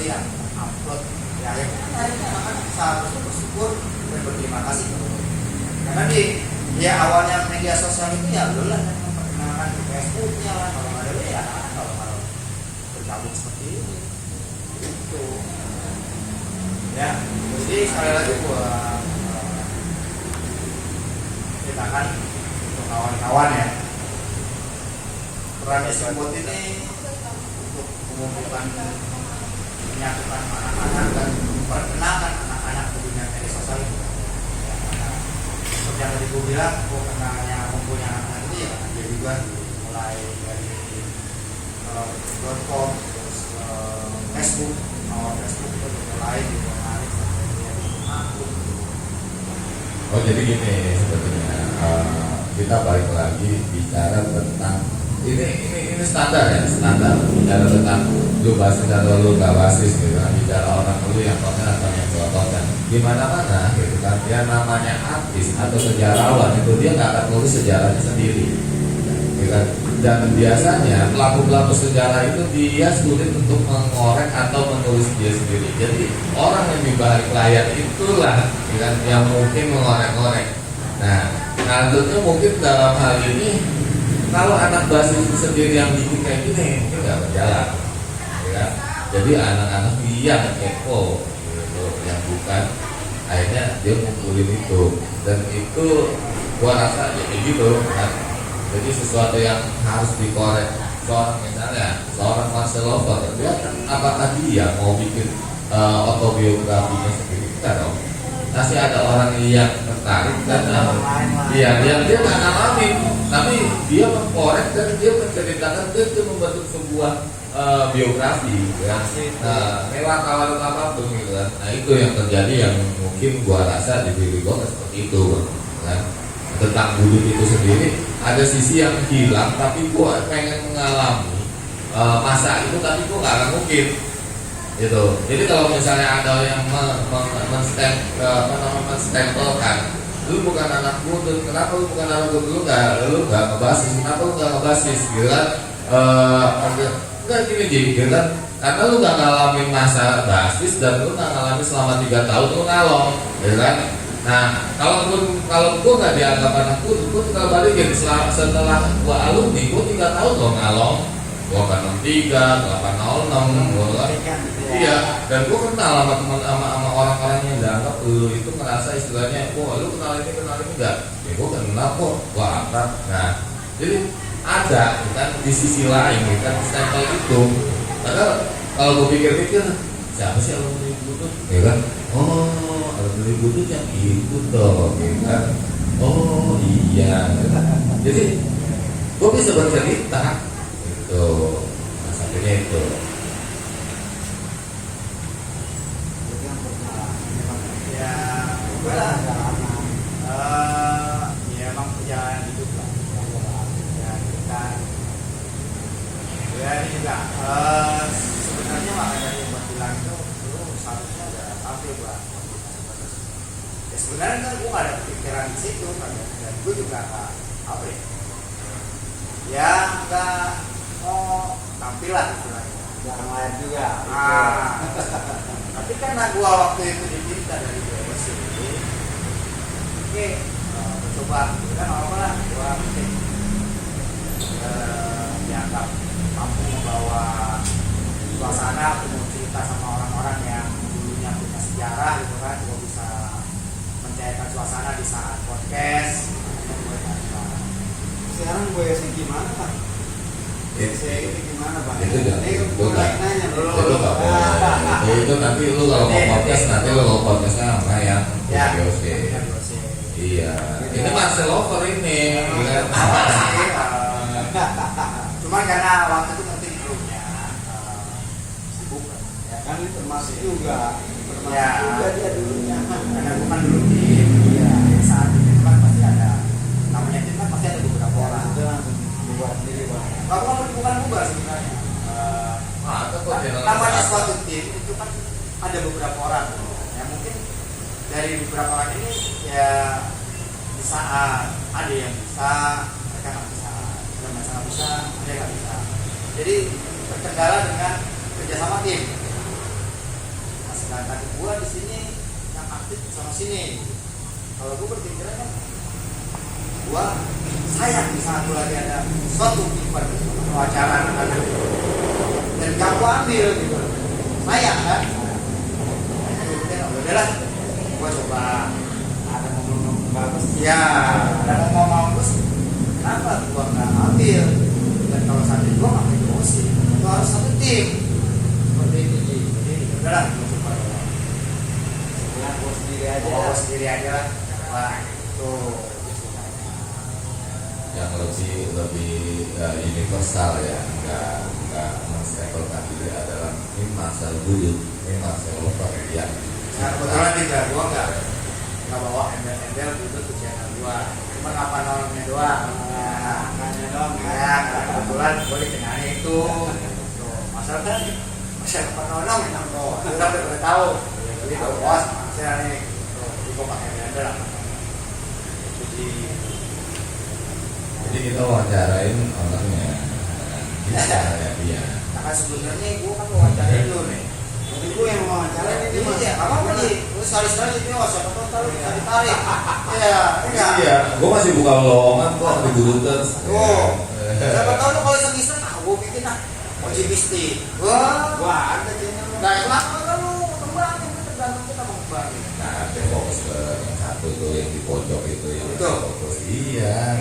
yang upload ya akhirnya anak bisa bersyukur dan berterima kasih karena dia awalnya media sosial itu ya lu lah yang memperkenalkan di Facebooknya lah kalau nggak ada ya kalau bergabung seperti ini itu ya. Jadi sekali lagi buat kita kan untuk kawan-kawan ya, peran Eskimot ini untuk mengumpulkan, menyatukan anak-anak dan memperkenalkan anak-anak ke dunia media sosial itu. Ya, karena seperti yang tadi gue bilang, karena kumpulnya anak-anak itu ya dia juga mulai dari .com, terus Facebook, Facebook itu mulai menarik akun. Oh jadi gini sebetulnya kita balik lagi bicara tentang ini standar ya, standar bicara tentang lu basis atau lu gak basis gitu kan, bicara orang lu yang konten atau yang gak konten gimana mana gitu kan. Dia namanya artis atau sejarawan itu dia gak akan nulis sejarahnya sendiri gitu kan. Dan biasanya pelaku-pelaku sejarah itu dia sulit untuk mengorek atau menulis dia sendiri. Jadi orang yang di balik layar itulah gitu kan, yang mungkin mengorek-orek. Nah, tentunya mungkin dalam hal ini kalau anak basis itu sendiri yang bikin kayak gini itu nggak berjalan, gitu kan? Jadi anak-anak yang kepo, gitu, yang bukan, akhirnya dia ngumpulin itu, dan itu gua rasa ya kayak gitu, kan? Jadi sesuatu yang harus dikorek. Seorang misalnya, seorang Marcel Lover, dia apakah dia mau bikin autobiografinya sendiri? Tidak dong. Masih ada orang yang tertarik dan dia nggak ngalamin, tapi dia mengkorek dan dia menceritakan, dia membentuk sebuah biografi, ya. Lewat kawan apapun gitu kan. Nah itu yang terjadi yang mungkin gua rasa di diri gua seperti itu, kan. Tentang Budut itu sendiri ada sisi yang hilang, tapi gua pengen mengalami masa itu, tapi gua nggak akan mungkin. Gitu. Jadi kalau misalnya ada yang menstempelkan, lu bukan anak Budut, kenapa lu bukan anak Budut, lu nggak ngebasis, kenapa lu nggak ngebasis, gitu kan? Enggak gini gitu kan? Karena lu nggak ngalamin masa basis dan lu nggak ngalamin selama 3 tahun lu ngalong, gitu kan? Nah, kalau gue nggak dianggap anak Budut, gue tinggal balikin setelah gue alumni, gue 3 tahun lo ngalong. 863, 806, iya, dan gue kenal sama orang-orang yang dianggap lu itu ngerasa istilahnya, wah lu kenal ini enggak? Ya gue kenal kok, gue akrab. Nah, jadi ada kan di sisi lain kan stempel itu. Padahal kalau gue pikir-pikir, siapa sih alumni Budut? Ya kan? Oh, alumni Budut yang itu dong, ya kan? Oh iya. Jadi gue bisa bercerita. Tuh, masalahnya itu. Ya, gue lah. Ya emang perjalanan hidup lah. Ya kita. Ya ini juga. Sebenarnya makanya dari yang bilang itu, lu seharusnya udah tampil buat. Ya sebenarnya kan gue gak ada pikiran di situ, kan. Dan gue juga gak apa ya. Ya nggak mau tampil lah istilahnya, Jangan lain juga. Tapi karena gua waktu itu diminta dari BSC, oke, coba, kan apa lah, gua mungkin dianggap mampu membawa suasana untuk cerita sama orang-orang yang dulunya punya sejarah gitu kan, gua bisa mencairkan suasana di saat podcast. Sekarang gue sih gimana Pak? Saya itu gimana Pak? Itu jangan, Ini itu nanya itu nggak boleh. Itu nanti lu kalau mau podcast, nanti lu mau podcastnya sama yang BOC. Iya. Ini Marcel Lover ini. Cuman karena waktu itu mungkin grupnya sibuk kan. Ya kan ini termasuk juga dia dulunya. Karena bukan dulu tim, saat itu kan pasti ada namanya tim kan pasti ada beberapa orang. Itu langsung buat diri Pak. Bukan bubar sebenarnya. Namanya suatu tim itu kan ada beberapa orang. Ya mungkin dari beberapa orang ini ya bisa ada yang bisa, mereka nggak bisa, ada yang nggak bisa, ada yang nggak bisa. Jadi terkendala dengan kerjasama tim. Nah tadi gua di sini yang aktif sama sini. Kalau gua berpikiran kan, gua sayang di saat gua lagi ada suatu event atau acara anak-anak dan gak gua ambil gitu. Sayang kan? Udahlah, gua coba ada momen-momen bagus. Ya, ada momen bagus. Kenapa gua nggak ambil? Dan kalau sampai gua nggak emosi, gua harus satu tim. Seperti itu Ji. Jadi udahlah, gua coba. Gua sendiri aja. Gua sendiri aja lah. Wah, tuh. Yang lebih universal ya, nggak menstempelkan diri adalah ini Marcel Buyut, ini Marcel Loper ya. Nah kebetulan juga gua nggak bawa embel-embel gitu ke channel gua, cuma apa nolongnya doang. Nanya doang ya. Kebetulan gua dikenalnya itu. Tuh, masalah kan masalah penolong enak kok. Kita udah tahu. Jadi tahu bos, masalah nih. Tuh, gua pakai embel lah. Jadi kita wawancarain orangnya, bisa ya dia. Karena sebenarnya gua kan wawancarain lu nih. Tapi gue yang mau wawancara ini mas. Iya, apa nih? Lu sekali-sekali itu siapa tahu tarik. Iya, Iya, gue masih buka lowongan kok di Guruters. Tuh, siapa tahu lu kalau iseng-iseng, gue bikin mochi mistik. Wah, ada channel. Nah, itu apa kan lu kembangin, tergantung kita mau kembangin. Nah, ada fokus ke yang satu tuh yang di pojok itu yang Betul. fokus. Iya.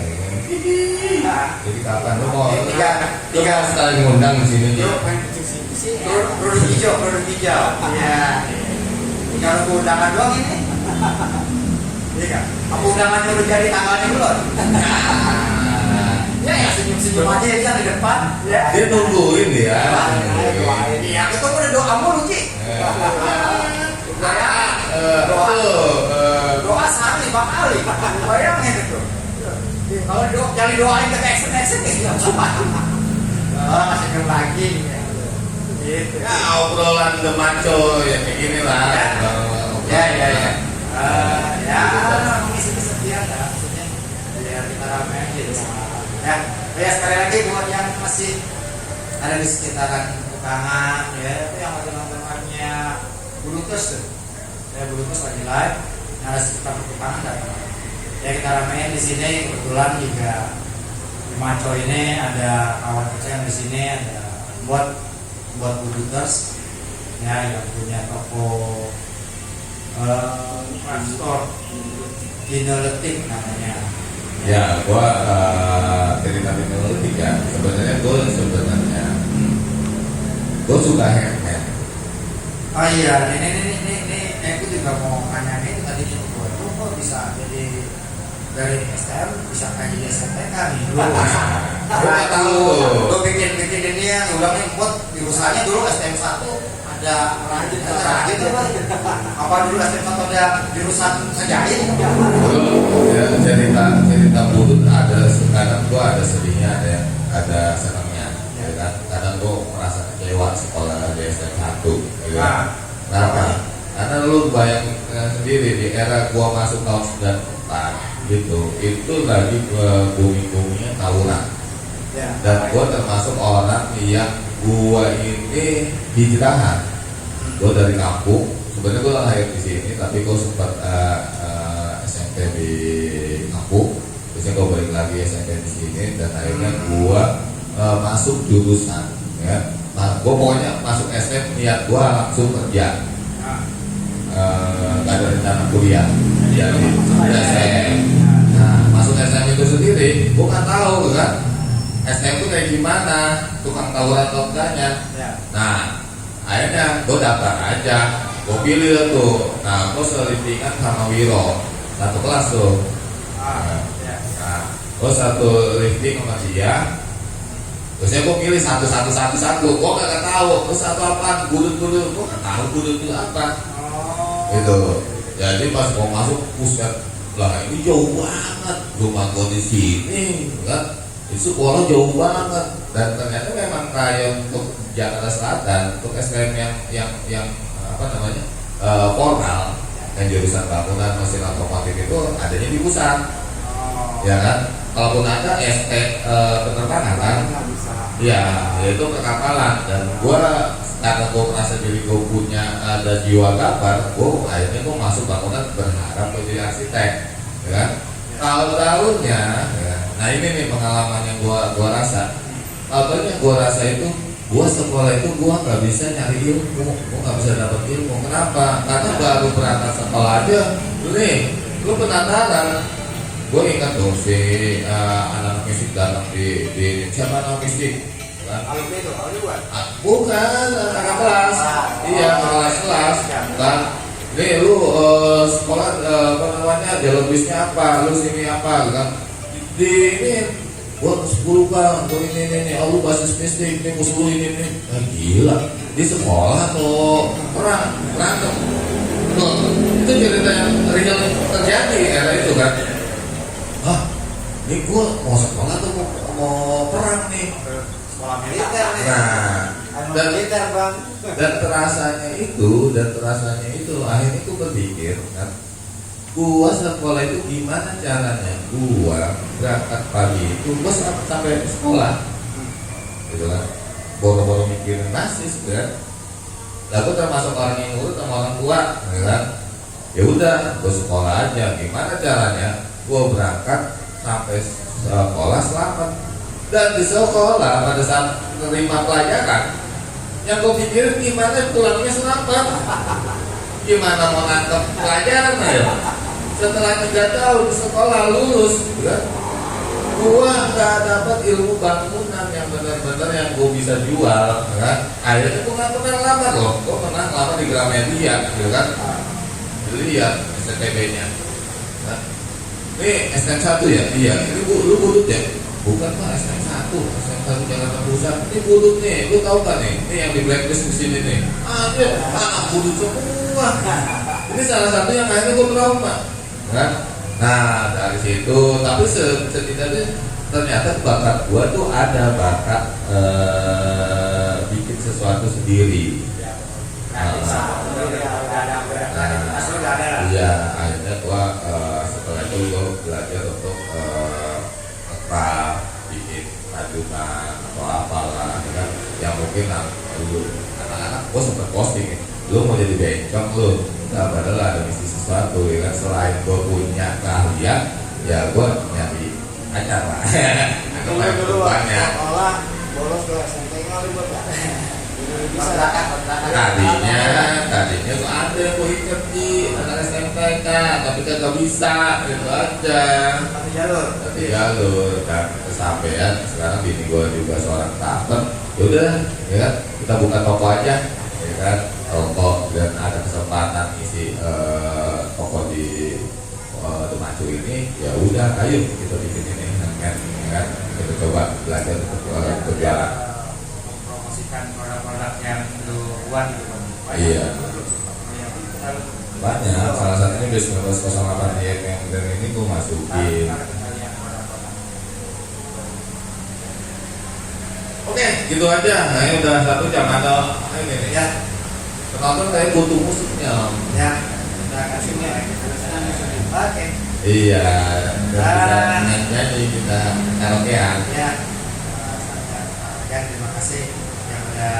Nah, Jadi kapan lu mau? Tiga. Lu mau sekali ngundang di sini nih? yuk main kucing sih. Produk hijau. Iya. Tinggal nunggu undangan doang ini. Iya kan? Apa undangannya udah jadi tanggalnya belum? Ya senyum-senyum aja ya di depan. Ya. Dia nungguin dia. Iya, itu udah doa mulu, Ci. Doa sehari 5 kali. Bayangin itu. Kalau jangan doain ke action ya cuma. Senyum lagi. Gitu. Ya obrolan the macho ya kayak gini lah. Ya. Mengisi kesedihan lah maksudnya. Biar kita rame aja di sana. Ya, sekali lagi buat yang masih ada di sekitaran Tukangan ya, itu yang lagi nontonannya Bulutus tuh. Ya Bulutus lagi live. Yang ada sekitar Tukangan datang. Ya kita ramein di sini kebetulan juga di Maco ini ada kawan kita yang di sini ada buat Bulutus ya yang punya toko store Dineletik namanya. Ya, gua cerita teknologi ya. Sebenarnya gua suka handmade. Oh iya, ini aku juga mau nanya ini tadi gua tuh kok bisa jadi dari STM bisa kayak jadi SMPK nih dulu. Gua nggak tahu. Gua bikin ini yang ulangnya buat di usahanya dulu STM 1 ada rajin apa dulu STM 1 ada jurusan ngejahit. Ya, cerita buruk ada kadang gua ada sedihnya ada senangnya. Ya kan? Kadang gua merasa kecewa sekolah di STM 1 ya kan? Kenapa? Karena lu bayangin sendiri di era gua masuk tahun 94 gitu, itu lagi bumi-buminya tawuran. Dan gua termasuk orang yang gua ini hijrahan. Gua dari kampung, sebenarnya gua lahir di sini, tapi gua sempat SMP di kampung, terusnya gua balik lagi SMP di sini, dan akhirnya gua masuk jurusan, ya. Nah, gua pokoknya masuk SMP niat gua langsung kerja, gak ada rencana kuliah, jadi SM. Nah, masuk SM itu sendiri, gua nggak tahu kan. SM itu kayak gimana, tukang tawuran atau enggaknya. Nah, akhirnya gue daftar aja, gue pilih tuh. Nah, gue selintingan sama Wiro, satu kelas tuh. Nah, gue satu lifting sama dia. Terusnya gue pilih satu. Gue gak tahu, terus satu apa, gudut, gue gak tahu gudut itu apa. Gitu. Jadi pas gue masuk pusat, lah ini jauh banget, rumah gue di sini, kan? Itu sekolah jauh banget, dan ternyata memang rayon untuk Jakarta Selatan untuk STM yang apa namanya formal yang jurusan bangunan mesin otomotif itu adanya di pusat, ya kan? Kalaupun ada penerbangan kan. nggak bisa. Iya, itu kekapalan. Dan gue karena gue merasa diri gue punya ada jiwa gambar, gue akhirnya gue masuk bangunan berharap gue jadi arsitek, ya kan? Tahun-tahunnya, ya. Nah ini nih pengalaman yang gue rasa. Tahun-tahunnya gue rasa itu, gue sekolah itu gue nggak bisa nyari ilmu, gue nggak bisa dapat ilmu. Kenapa? Karena baru berangkat sekolah aja, lu penasaran. Gue ingat dong si anak fisik datang di siapa anak fisik? Alumni itu, alumni bukan? Bukan, kakak kelas. Iya, kelas. Kan, nih lu sekolah apa namanya, jalurwisnya apa, lu sini apa, kan? Di ini, gua 10 bang, gua ini, lu basis mistik, ini musuh ini. Gila, di sekolah atau berantem. Tuh, itu cerita yang real terjadi era itu kan. Hah, ini gua mau sekolah atau mau perang nih? Sekolah militer nih. Nah, Militer bang. dan terasanya itu akhirnya aku berpikir kan, gua sekolah itu gimana caranya gua berangkat pagi itu gua sampai sekolah gitu kan, boro-boro mikirin nasis kan. Lalu termasuk orang yang nurut sama orang tua gitu kan. Ya udah gua sekolah aja, gimana caranya gua berangkat sampai sekolah selamat. Dan di sekolah pada saat menerima pelajaran, yang gue pikir gimana pulangnya selamat, gimana mau nangkep pelajaran ayo. Setelah 3 tahun sekolah lulus, gue nggak dapat ilmu bangunan yang benar-benar yang gue bisa jual, kan? Akhirnya gue nggak pernah lamar loh, gue pernah lamar di Gramedia, gitu kan? Lihat STB-nya. Nah, ini STM 1 ya? Iya, ini lu budut ya? Bukan Pak, STM 1 Jakarta Pusat. Ini budut nih, lu tahu kan nih? Ini yang di blacklist di sini nih. Dia anak budut semua. Ini salah satu yang akhirnya gue trauma, kan? Nah dari situ, tapi setidaknya ternyata bakat gue tuh ada bakat bikin sesuatu sendiri. Iya, akhirnya gue setelah itu gue belajar untuk bikin padukan atau apalah kan, yang mungkin dulu anak-anak gue sempat posting lu mau jadi bencong lu nggak, padahal ada misi sesuatu ya kan. Selain gue punya keahlian ya gue nyari pacar lah. Dulu sekolah bolos ke SMP nggak ribet ya? Tadinya tuh ada yang gue ikut di anak SMP kan, tapi kan gak bisa gitu aja. Tapi jalur dan kesampaian. Sekarang bini gue juga seorang starter. Yaudah, ya kan, kita buka toko aja, ya kan, toko, dan ada kesempatan isi toko di Demacu ini. Ya udah, ayo kita bikin ini, ya kan, kita coba belajar untuk berjualan. Produk-produk yang lu buat gitu kan. Iya. Banyak, salah satunya bis 1908 yang ini gue masukin. Oke, gitu aja. Nah ini udah 1 jam atau ini nih ya. Penonton kayak butuh musiknya. Ya, kita kasihnya. Oke. Iya, dan bisa nyanyi, kita karaokean. Ya, terima kasih yang udah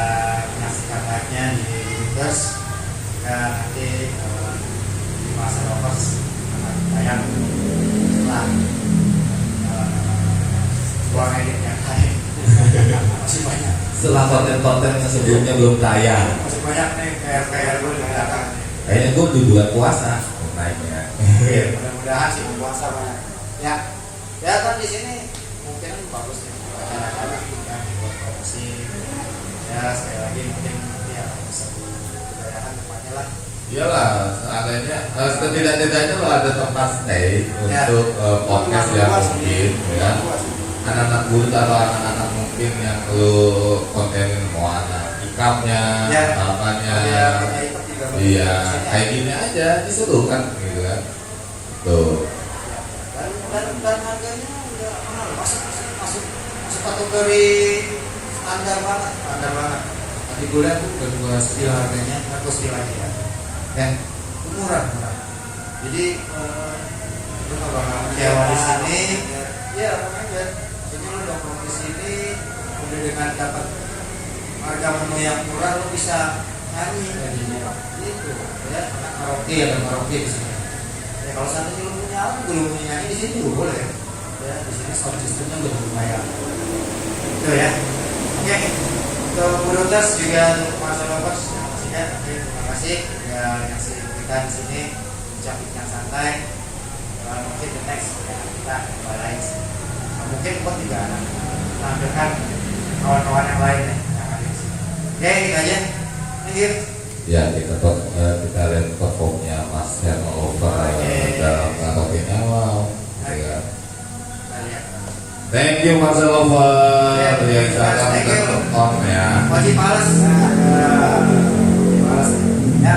menyaksikan live-nya di Universe. Dan nanti di masa Lovers akan tayang setelah buang edit yang lain. Masih banyak. Setelah konten-konten yang sebelumnya belum tayang. Masih banyak nih PR gue di belakang. Kayaknya gue di bulan puasa naiknya. Mudah-mudahan sih puasa banyak. Ya, ya kan di sini mungkin bagus nih acara-acara ya buat promosi. Ya sekali lagi mungkin ya bisa diberdayakan tempatnya lah. Iyalah, seandainya setidak-tidaknya lo ada tempat stay untuk podcast yang mungkin, ya kan? Anak-anak budut atau anak-anak mungkin yang lo kontenin, mau anak ikapnya, apanya, iya, kayak gini aja disuruh kan, gitu kan? Tuh. Dan harganya udah mahal, masuk kategori standar banget. Tadi gue lihat tuh kedua skill harganya, atau skill lagi ya. Dan murah. Jadi lu kalau nggak kecewa di sini, ya makanya Maksudnya lu nongkrong di sini udah dengan dapat harga menu yang murah lu bisa nyanyi gitu ya, karena karaoke ada karaoke di sini. Ya kalau seandainya lu punya alat, belum punya nyanyi di sini juga boleh. Ya di sini sound systemnya udah lumayan. Itu ya. Oke. Untuk Burutas juga untuk Mas Lovers yang pastinya terima kasih ya ngasih kita di sini bincang yang santai. Mungkin the next ya kita kembali lain. Mungkin buat juga menampilkan kawan-kawan yang lain ya yang ada di sini. Oke, gitu aja. Thank you. Ya kita lihat performnya Mas Hermalover dalam karaoke-nya. Wow. Ya. Thank you Mas Hermalover yang sangat on ya. Wajib balas. Balas. Ya.